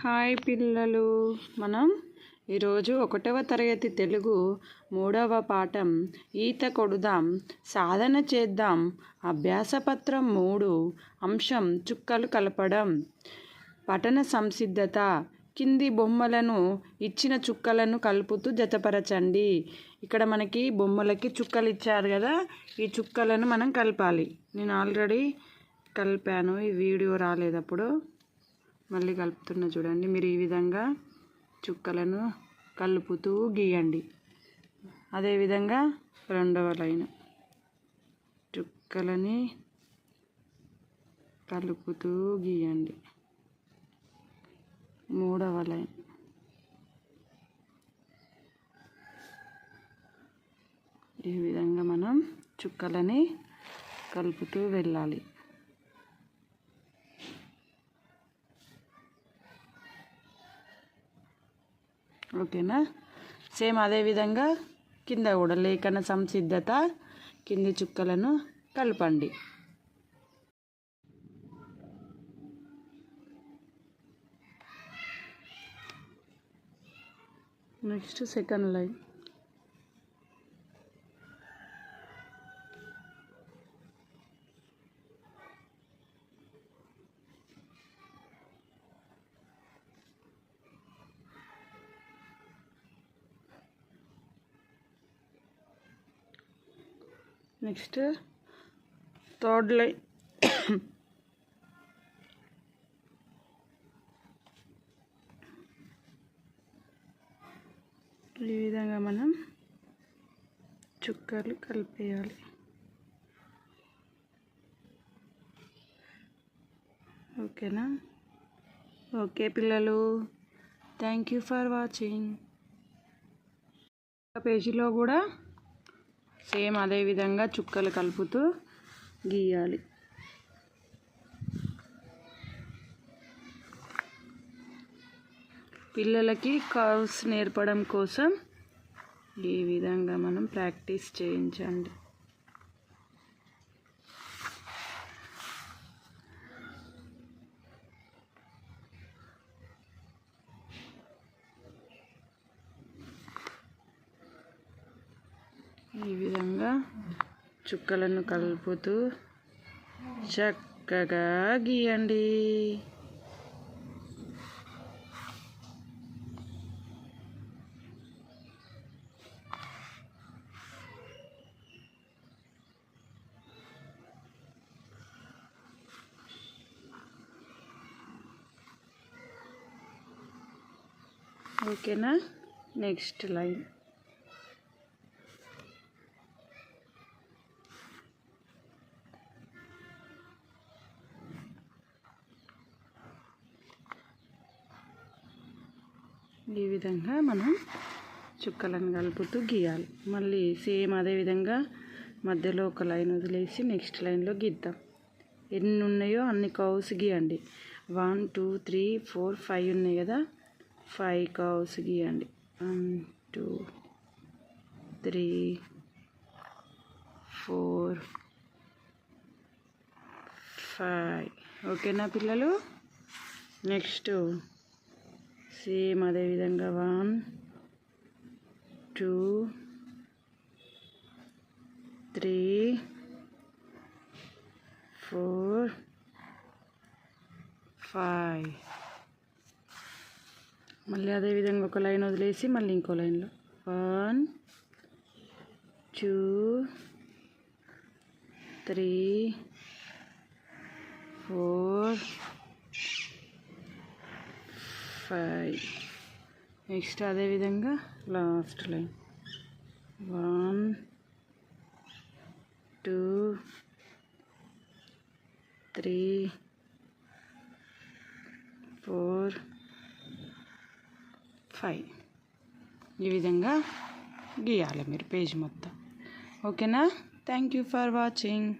Hi పిల్లలు, మనం ఈరోజు 1వ తరగతి తెలుగు 3వ పాఠం ఈత కొడుదాం సాధన చేద్దాం అభ్యాసపత్రం 3 అంశం చుక్కలు కలపడం. పఠన సంసిద్ధత. కింది బొమ్మలను ఇచ్చిన చుక్కలను కలుపుతూ జతపరచండి. ఇక్కడ మనకి బొమ్మలకి చుక్కలు ఇచ్చారు కదా, ఈ చుక్కలను మనం కలపాలి. నేను ఆల్రెడీ కలిపాను, ఈ వీడియో రాలేదప్పుడు మళ్ళీ కలుపుతున్నా చూడండి. మీరు ఈ విధంగా చుక్కలను కలుపుతూ గీయండి. అదేవిధంగా రెండవ లైన్ చుక్కలని కలుపుతూ గీయండి. మూడవ లైన్ ఈ విధంగా మనం చుక్కలని కలుపుతూ వెళ్ళాలి. ఓకేనా? సేమ్ అదేవిధంగా కింద కూడా లేఖన సంసిద్ధత, కింది చుక్కలను కలపండి. Next second line next third line ఈ విధంగా మనం చుక్కలు కలిపేయాలి. ఓకేనా? ఓకే పిల్లలు, థ్యాంక్ యూ ఫర్ వాచింగ్. పేజీలో కూడా సేమ్ అదే విధంగా చుక్కలు కలుపుతూ గీయాలి. పిల్లలకి కర్వ్స్ నేర్పడం కోసం ఈ విధంగా మనం ప్రాక్టీస్ చేయించండి. ఈ విధంగా చుక్కలను కలుపుతూ చక్కగా గీయండి. ఓకేనా? నెక్స్ట్ లైన్ ఈ విధంగా మనం చుక్కలను కలుపుతూ గీయాలి. మళ్ళీ సేమ్ అదే విధంగా మధ్యలో ఒక లైన్ వదిలేసి నెక్స్ట్ లైన్లో గీద్దాం. ఎన్ని ఉన్నాయో అన్ని కర్వ్స్ గీయండి. 1 2 3 4 5 ఉన్నాయి కదా, 5 కర్వ్స్ గీయండి. 1 2 3 4 5. ఓకేనా పిల్లలు? నెక్స్ట్ సేమ్ అదేవిధంగా 1 2 3 4 5. మళ్ళీ అదేవిధంగా ఒక లైన్ వదిలేసి మళ్ళీ ఇంకో లైన్లో 1 2 3 4 5. నెక్స్ట్ అదేవిధంగా లాస్ట్ లైన్ 1 2 3 4 5. ఈ విధంగా గీయాలి మీరు పేజ్ మొత్తం. ఓకేనా? Thank you for watching.